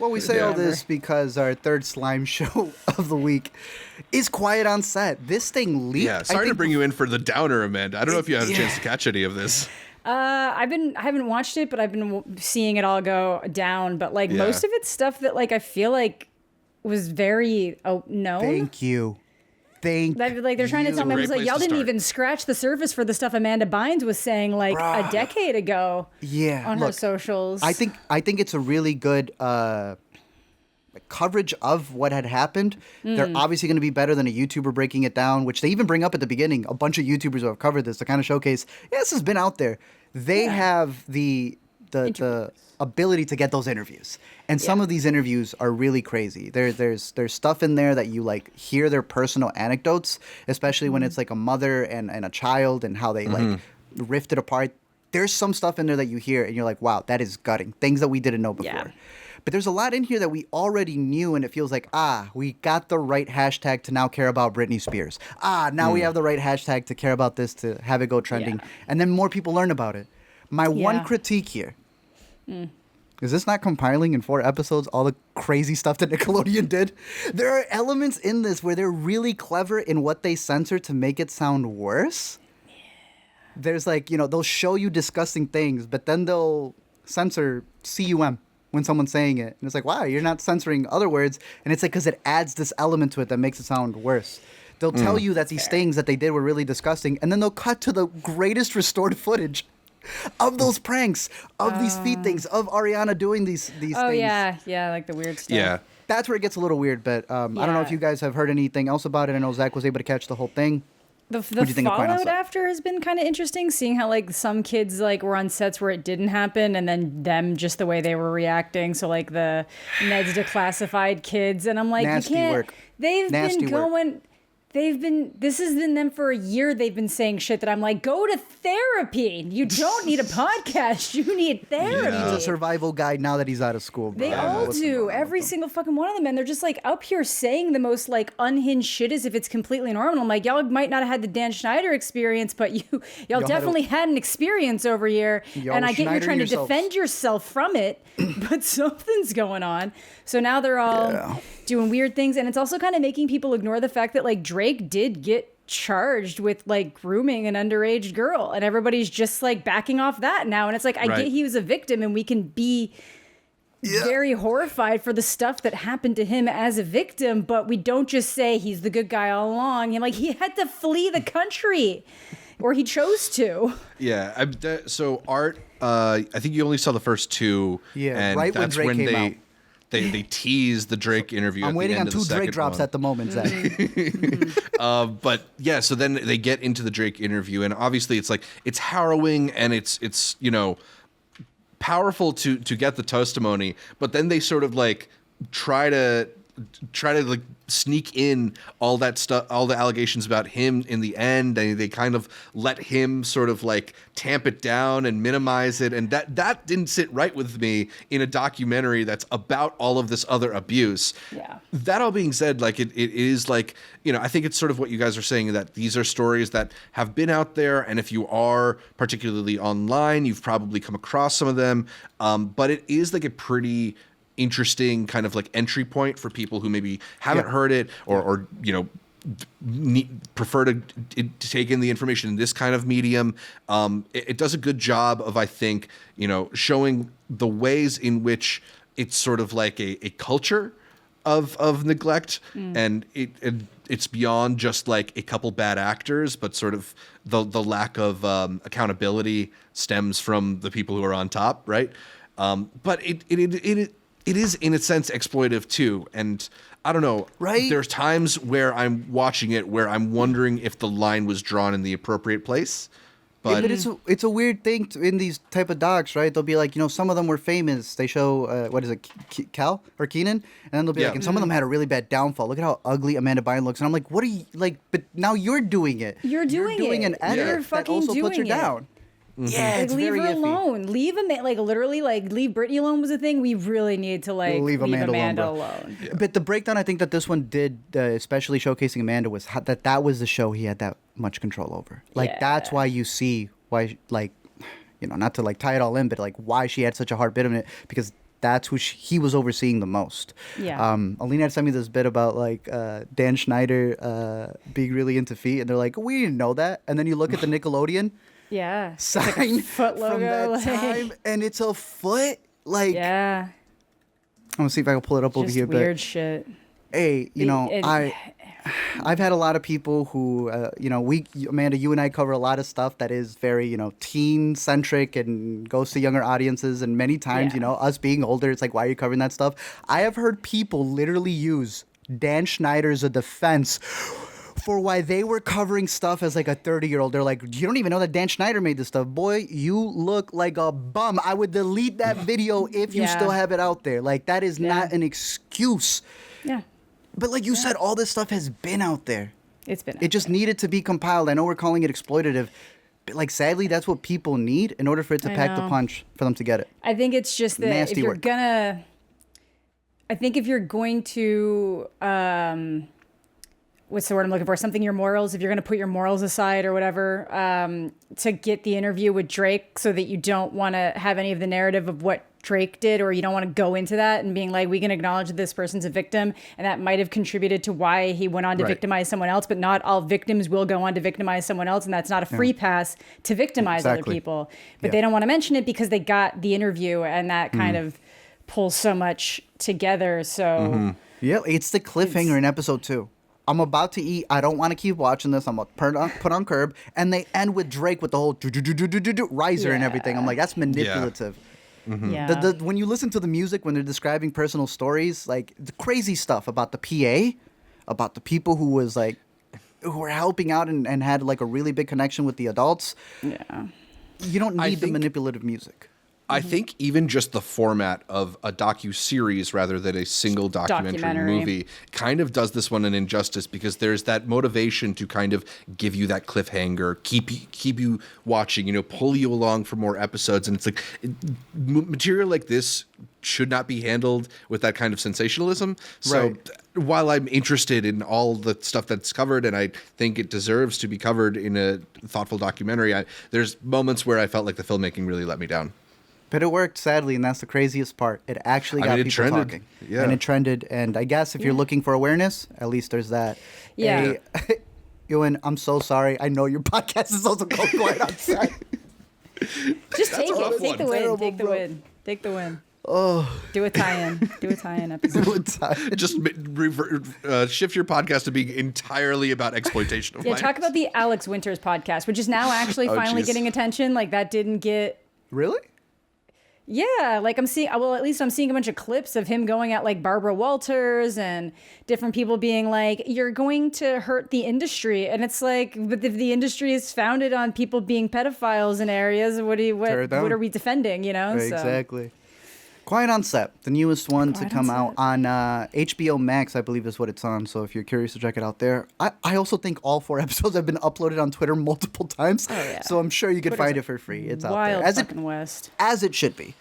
Well, we say all this because our third slime show of the week is Quiet on Set. This thing leaked. Yeah, sorry to bring you in for the downer, Amanda. I don't know if you had a chance to catch any of this. I haven't watched it, but I've been seeing it all go down. But like most of it's stuff that like I feel like was very known. Thank you. Like they're trying to tell me, I was like, y'all didn't even scratch the surface for the stuff Amanda Bynes was saying like a decade ago. Yeah, on her socials. I think it's a really good coverage of what had happened. They're obviously going to be better than a YouTuber breaking it down, which they even bring up at the beginning. A bunch of YouTubers who have covered this to kind of showcase, this has been out there. They have the ability to get those interviews, and some of these interviews are really crazy. There's stuff in there that you like hear their personal anecdotes, especially when it's like a mother and a child and how they like rift it apart. There's some stuff in there that you hear and you're like, wow, that is gutting. Things that we didn't know before. Yeah. But there's a lot in here that we already knew, and it feels like, we got the right hashtag to now care about Britney Spears. Now we have the right hashtag to care about this, to have it go trending. Yeah. And then more people learn about it. My one critique here, is this not compiling in 4 episodes all the crazy stuff that Nickelodeon did? There are elements in this where they're really clever in what they censor to make it sound worse. Yeah. There's like, they'll show you disgusting things, but then they'll censor cum when someone's saying it. And it's like, wow, you're not censoring other words. And it's like, because it adds this element to it that makes it sound worse. They'll tell you that these things that they did were really disgusting, and then they'll cut to the greatest restored footage of those pranks, of these feet things, of Ariana doing these things. Oh, yeah, like the weird stuff. Yeah. That's where it gets a little weird, but I don't know if you guys have heard anything else about it. I know Zach was able to catch the whole thing. The fallout after has been kind of interesting, seeing how like some kids like were on sets where it didn't happen, and then them just the way they were reacting. So like the Ned's declassified kids, and I'm like, Nasty you can't. Work. They've Nasty been going. Work. This has been them for a year. They've been saying shit that I'm like, go to therapy. You don't need a podcast. You need therapy. He needs a survival guide now that he's out of school. Bro. They all do. Every single fucking one of them. And they're just like up here saying the most like unhinged shit as if it's completely normal. I'm like, y'all might not have had the Dan Schneider experience, but y'all definitely had an experience over here. And I get you're trying to defend yourself from it, but something's going on. So now they're all doing weird things. And it's also kind of making people ignore the fact that like Drake did get charged with like grooming an underage girl, and everybody's just like backing off that now. And it's like, I get he was a victim, and we can be very horrified for the stuff that happened to him as a victim, but we don't just say he's the good guy all along. And like, he had to flee the country, or he chose to. Yeah. So Art, I think you only saw the first 2. Yeah, and right that's when Drake came out. They teased the Drake interview. I'm waiting on 2 Drake drops at the moment, Zach. But yeah, so then they get into the Drake interview, and obviously it's like it's harrowing and it's powerful to get the testimony, but then they sort of like try to like sneak in all that stuff, all the allegations about him in the end, and they kind of let him sort of like tamp it down and minimize it, and that didn't sit right with me in a documentary that's about all of this other abuse. Yeah. That all being said, like it is like, I think it's sort of what you guys are saying, that these are stories that have been out there, and if you are particularly online, you've probably come across some of them, but it is like a pretty interesting kind of like entry point for people who maybe haven't heard it or prefer to take in the information in this kind of medium. It does a good job of, I think, showing the ways in which it's sort of like a culture of neglect, and it's beyond just like a couple bad actors, but sort of the lack of accountability stems from the people who are on top, right? But it is, in a sense, exploitive too. And I don't know, right? There's times where I'm watching it where I'm wondering if the line was drawn in the appropriate place. But it's a weird thing in these type of docs, right? They'll be like, some of them were famous. They show, what is it, Cal or Keenan? And then they'll be like, and some of them had a really bad downfall. Look at how ugly Amanda Bynes looks. And I'm like, what are you, like, but now you're doing it. You're doing an edit that also puts her down. Yeah, like, leave her alone. Leave literally, leave Britney alone was a thing. We really need to leave Amanda alone. Yeah. But the breakdown I think that this one did, especially showcasing Amanda, was that was the show he had that much control over. That's why you see why, not to tie it all in, but why she had such a hard bit of it, because that's who he was overseeing the most. Yeah. Alina had sent me this bit about like Dan Schneider being really into feet, and they're like, we didn't know that. And then you look at the Nickelodeon Yeah. sign It's like a foot logo, from that like- time, and it's a foot. Like, Yeah. I'm gonna see if I can pull it up over Just here. weird shit. Hey, I've had a lot of people who, Amanda, you and I cover a lot of stuff that is very, teen centric and goes to younger audiences. And many times, Yeah. us being older, it's like, why are you covering that stuff? I have heard people literally use Dan Schneider as a defense for why they were covering stuff as like a 30-year-old. They're like, you don't even know that Dan Schneider made this stuff. Boy, you look like a bum. I would delete that video if you Yeah. still have it out there. Like, that is not an excuse. Yeah. But like you said, all this stuff has been out there. It's been. It just needed to be compiled. I know we're calling it exploitative, but like sadly, that's what people need in order for it to I pack the know. punch for them to get it. I think it's just that Nasty if you're work. gonna, I think if you're going to, what's the word I'm looking for? Something your morals. If you're gonna put your morals aside or whatever, to get the interview with Drake, so that you don't want to have any of the narrative of what Drake did, or you don't want to go into that and being like, we can acknowledge that this person's a victim, and that might have contributed to why he went on to Right. victimize someone else. But not all victims will go on to victimize someone else, and that's not a free pass to victimize other Exactly. people. But Yeah. they don't want to mention it because they got the interview, and that kind of pulls so much together. So Yeah, it's the cliffhanger in episode 2. I'm about to eat. I don't want to keep watching this. I'm gonna put on curb, and they end with Drake with the whole riser and everything. I'm like, that's manipulative. yeah, When you listen to the music, when they're describing personal stories, like the crazy stuff about the PA, about the people who were helping out and had like a really big connection with the adults. yeah. You don't need the think- manipulative music. I think even just the format of a docu-series rather than a single documentary Documentary. movie kind of does this one an injustice, because there's that motivation to kind of give you that cliffhanger, keep you watching, pull you along for more episodes. And it's like material like this should not be handled with that kind of sensationalism. So Right. while I'm interested in all the stuff that's covered, and I think it deserves to be covered in a thoughtful documentary, there's moments where I felt like the filmmaking really let me down. But it worked, sadly, and that's the craziest part. It actually got it people trended. talking. Yeah. And it trended. And I guess if you're looking for awareness, at least there's that. Yeah. Hey, Ewan, I'm so sorry. I know your podcast is also called Quiet Outside. Just take a rough it. Take one. the win. Terrible, Take the bro. win. Take the win. Oh, Do a tie-in. Do a tie-in episode. Just shift your podcast to being entirely about exploitation of Yeah, minors. talk about the Alex Winters podcast, which is now actually Oh, finally geez. getting attention. Like that didn't get. really? Yeah, like I'm seeing. Well, at least I'm seeing a bunch of clips of him going at like Barbara Walters and different people being like, "You're going to hurt the industry," and it's like, but if the industry is founded on people being pedophiles in areas, Tear it what down. are we defending? You know, Right, so. exactly. Quiet on Set, the newest one Quiet to on come out Set. on HBO Max, I believe is what it's on. So if you're curious to check it out there. I also think all 4 episodes have been uploaded on Twitter multiple times. Oh, yeah. So I'm sure you could Twitter's find it for free. It's out Wild there. fucking West. As it should be.